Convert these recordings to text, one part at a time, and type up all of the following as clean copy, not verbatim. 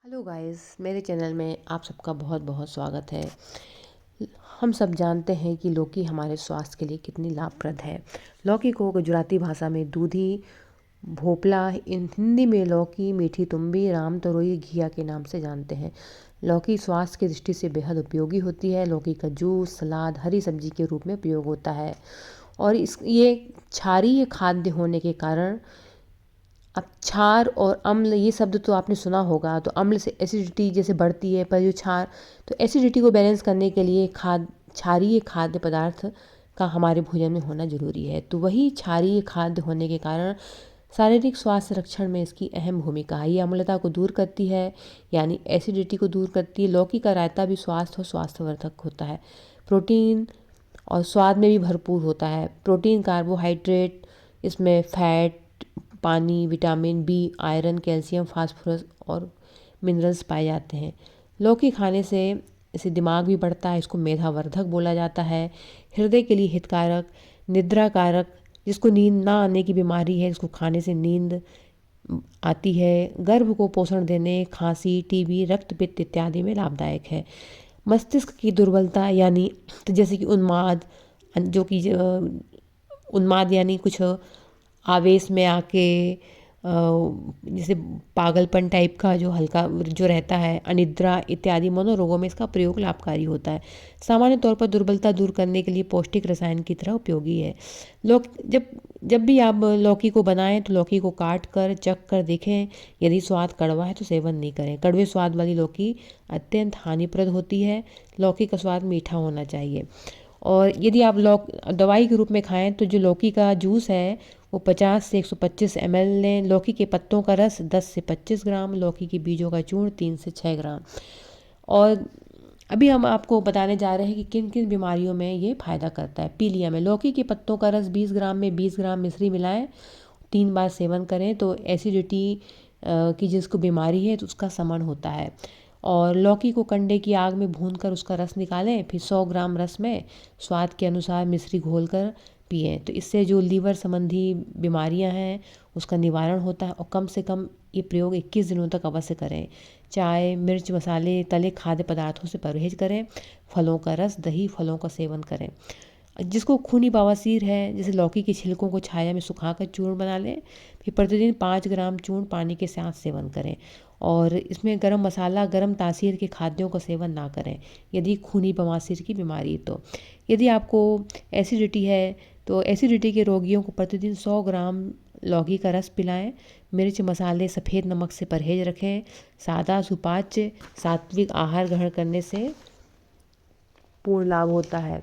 Hello guys, मेरे channel में आप सबका बहुत बहुत स्वागत है। हम सब जानते हैं कि लौकी हमारे स्वास्थ्य के लिए कितनी लाभप्रद है। लौकी को गुजराती भाषा में दूधी, भोपला, हिंदी में लौकी, मीठी तुम्बी, राम तरोई, घिया के नाम से जानते हैं। लौकी स्वास्थ्य की दृष्टि से बेहद उपयोगी होती है। लौकी का जूस, सलाद, हरी सब्जी के रूप में प्रयोग होता है और ये क्षारीय खाद्य होने के कारण, अब क्षार और अम्ल ये शब्द तो आपने सुना होगा। तो अम्ल से एसिडिटी जैसे बढ़ती है, पर जो क्षार, तो एसिडिटी को बैलेंस करने के लिए क्षारीय खाद्य पदार्थ का हमारे भोजन में होना जरूरी है। तो वही क्षारीय खाद्य होने के कारण शारीरिक स्वास्थ्य संरक्षण में इसकी अहम भूमिका है। ये अम्लता को दूर करती है, यानी एसिडिटी को दूर करती है। लौकी का रायता भी स्वास्थ्य और स्वास्थ्यवर्धक होता है। प्रोटीन और स्वाद में भी भरपूर होता है। प्रोटीन, कार्बोहाइड्रेट, इसमें फैट, पानी, vitamin B, iron, calcium, phosphorus और मिनरल्स पाए जाते हैं। लौकी खाने से इसे दिमाग भी बढ़ता है। इसको मेधावर्धक बोला जाता है। हृदय के लिए हितकारक, निद्रा कारक, जिसको नींद ना आने की बीमारी है, इसको खाने से नींद आती है। गर्भ को पोषण देने, खांसी, टीबी, रक्तपित्त इत्यादि में लाभदायक है। मस्तिष्क की दुर्बलता यानी, तो जैसे कि उन्माद, जो कि उन्माद यानी कुछ आवेश में आके जैसे पागलपन टाइप का जो हल्का जो रहता है, अनिद्रा इत्यादि मनोरोगों में इसका प्रयोग लाभकारी होता है। सामान्य तौर पर दुर्बलता दूर करने के लिए पौष्टिक रसायन की तरह उपयोगी है। लोग जब जब भी आप लौकी को बनाएं तो लौकी को काट कर चख कर देखें। यदि स्वाद कड़वा है तो सेवन नहीं करें। कड़वे स्वाद वाली लौकी अत्यंत हानिप्रद होती है। लौकी का स्वाद मीठा होना चाहिए। और यदि आप दवाई के रूप में खाएं तो जो लौकी का जूस है वो 50 से 125 ml लें। लौकी के पत्तों का रस 10 से 25 ग्राम, लौकी के बीजों का चूर्ण 3 से 6 ग्राम। और अभी हम आपको बताने जा रहे हैं कि किन किन बीमारियों में ये फायदा करता है। पीलिया में लौकी के पत्तों का रस 20 ग्राम में 20 ग्राम मिश्री मिलाएं, 3 बार सेवन करें तो एसिडिटी की जिसको बीमारी है तो उसका शमन होता है। और लौकी को कंडे की आग में भूनकर उसका रस निकालें, फिर 100 ग्राम रस में स्वाद के अनुसार मिश्री घोलकर पिएं। तो इससे जो लीवर संबंधी बीमारियां हैं उसका निवारण होता है। और कम से कम ये प्रयोग 21 दिनों तक अवश्य करें। चाय, मिर्च, मसाले, तले खाद्य पदार्थों से परहेज करें। फलों का रस, दही, फलों का सेवन करें। जिसको खूनी बवासीर है, जैसे लौकी के छिलकों को छाया में सुखाकर चूर्ण बना लें, फिर प्रतिदिन 5 ग्राम चूर्ण पानी के साथ सेवन करें। और इसमें गरम मसाला, गरम तासीर के खाद्यों का सेवन ना करें यदि खूनी बवासीर की बीमारी। तो यदि आपको एसिडिटी है तो एसिडिटी के रोगियों को प्रतिदिन 100 ग्राम लौकी का रस पिलाएं। मिर्च, मसाले, सफ़ेद नमक से परहेज रखें। सादा, सुपाच्य, सात्विक आहार ग्रहण करने से पूर्ण लाभ होता है।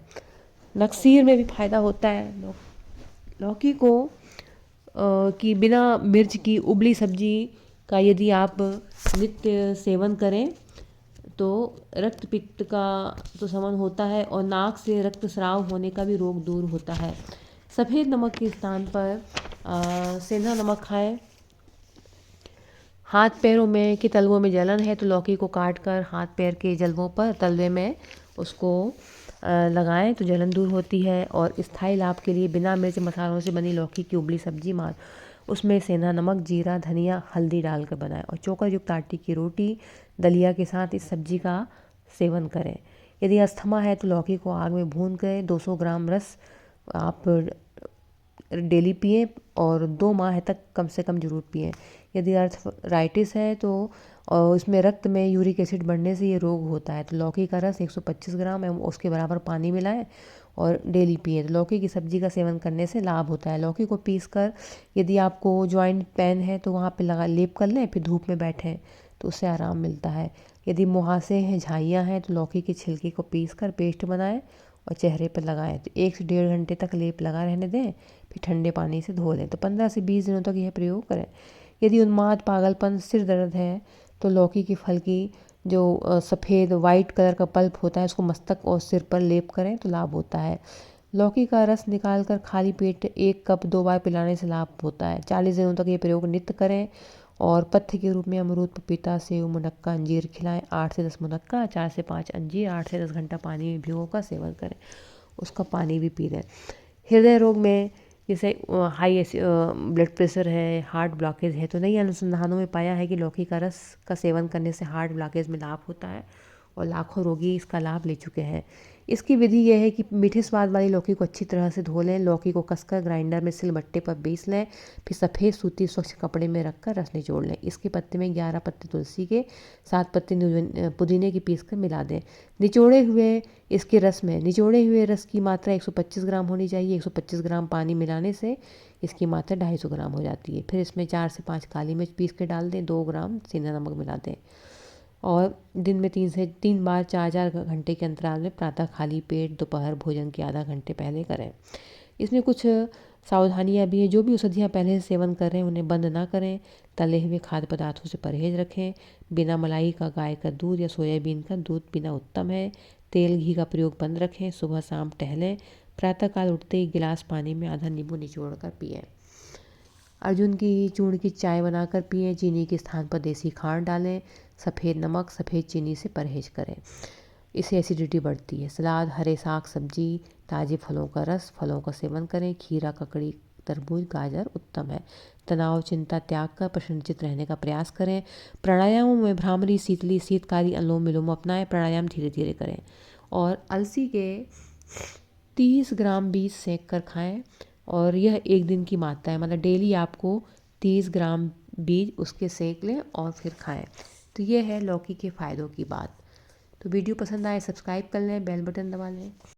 नक्सीर में भी फायदा होता है। लौकी को कि बिना मिर्च की उबली सब्जी का यदि आप नित्य सेवन करें तो रक्तपित्त का तो शमन होता है और नाक से रक्तस्राव होने का भी रोग दूर होता है। सफ़ेद नमक के स्थान पर सेंधा नमक खाएं। हाथ पैरों में के तलवों में जलन है तो लौकी को काट कर हाथ पैर के जलवों पर तलवे में उसको लगाएं तो जलन दूर होती है। और स्थायी लाभ के लिए बिना मिर्च मसालों से बनी लौकी की उबली सब्जी मार उसमें सेंधा नमक, जीरा, धनिया, हल्दी डालकर बनाएं और चोकर युक्त आटे की रोटी, दलिया के साथ इस सब्जी का सेवन करें। यदि अस्थमा है तो लौकी को आग में भून कर 200 ग्राम रस आप डेली पिएं और 2 माह तक कम से कम जरूर पिएं। यदि अर्थराइटिस है तो और उसमें रक्त में यूरिक एसिड बढ़ने से ये रोग होता है तो लौकी का रस 125 ग्राम एवं उसके बराबर पानी मिलाएं और डेली पिएं। तो लौकी की सब्जी का सेवन करने से लाभ होता है। लौकी को पीसकर यदि आपको जॉइंट पेन है तो वहाँ पे लेप कर लें, फिर धूप में बैठें तो उससे आराम मिलता है। यदि मुहासे हैं, झाइयाँ हैं तो लौकी के छिलके को पीसकर पेस्ट बनाएं और चेहरे पर लगाएं तो 1 से 1.5 घंटे तक लेप लगा रहने दें, फिर ठंडे पानी से धो लें। तो 15 से 20 दिनों तक यह प्रयोग करें। यदि उन्माद, पागलपन, सिर दर्द है तो लौकी की फल की जो सफ़ेद वाइट कलर का पल्प होता है उसको मस्तक और सिर पर लेप करें तो लाभ होता है। लौकी का रस निकालकर खाली पेट 1 कप 2 बार पिलाने से लाभ होता है। 40 दिनों तक ये प्रयोग नित्य करें। और पथ्य के रूप में अमरूद, पपीता, सेव, मुनक्का, अंजीर खिलाएं। 8 से 10 मुनक्का, 4 से 5 अंजीर 8 से 10 घंटा पानी में भिगो कर सेवन करें। उसका पानी भी पी लें। हृदय रोग में जैसे हाई ब्लड प्रेशर है, हार्ट ब्लॉकेज है, तो नई अनुसंधानों में पाया है कि लौकी का रस का सेवन करने से हार्ट ब्लॉकेज में लाभ होता है और लाखों रोगी इसका लाभ ले चुके हैं। इसकी विधि यह है कि मीठे स्वाद वाली लौकी को अच्छी तरह से धो लें, लौकी को कसकर ग्राइंडर में सिलबट्टे पर पीस लें, फिर सफ़ेद सूती स्वच्छ कपड़े में रखकर रस निचोड़ लें। इसके पत्ते में 11 पत्ते तुलसी के, 7 पत्ते पुदीने की पीस कर मिला दें। निचोड़े हुए रस की मात्रा 125 ग्राम होनी चाहिए। 125 ग्राम पानी मिलाने से इसकी मात्रा 250 ग्राम हो जाती है। फिर इसमें 4 से 5 काली मिर्च पीस के डाल दें, 2 ग्राम सेंधा नमक मिला दें और दिन में 3 बार 4-4 घंटे के अंतराल में प्रातः खाली पेट, दोपहर भोजन के आधा घंटे पहले करें। इसमें कुछ सावधानियां भी हैं। जो भी औषधियाँ पहले से सेवन कर रहे हैं उन्हें बंद ना करें। तले हुए खाद्य पदार्थों से परहेज रखें। बिना मलाई का गाय का दूध या सोयाबीन का दूध पीना उत्तम है। तेल घी का प्रयोग बंद रखें। सुबह शाम टहलें। प्रातःकाल उठते ही गिलास पानी में आधा नींबू निचोड़ कर पिएं। अर्जुन की चूर्ण की चाय बनाकर पिएं। चीनी के स्थान पर देसी खांड डालें। सफ़ेद नमक, सफ़ेद चीनी से परहेज करें, इससे एसिडिटी बढ़ती है। सलाद, हरे साग सब्जी, ताज़े फलों का रस, फलों का सेवन करें। खीरा, ककड़ी, तरबूज, गाजर उत्तम है। तनाव चिंता त्याग कर प्रसन्नचित्त रहने का प्रयास करें। प्राणायामों में भ्रामरी, शीतली, शीतकारी, अनुलोम विलोम अपनाएं। प्राणायाम धीरे धीरे करें और अलसी के 30 ग्राम बीज सेक कर खाएं और यह 1 दिन की मात्रा है, मतलब डेली आपको 30 ग्राम बीज उसके सेक लें और फिर खाएं। तो ये है लौकी के फ़ायदों की बात। तो वीडियो पसंद आए सब्सक्राइब कर लें, बेल बटन दबा लें।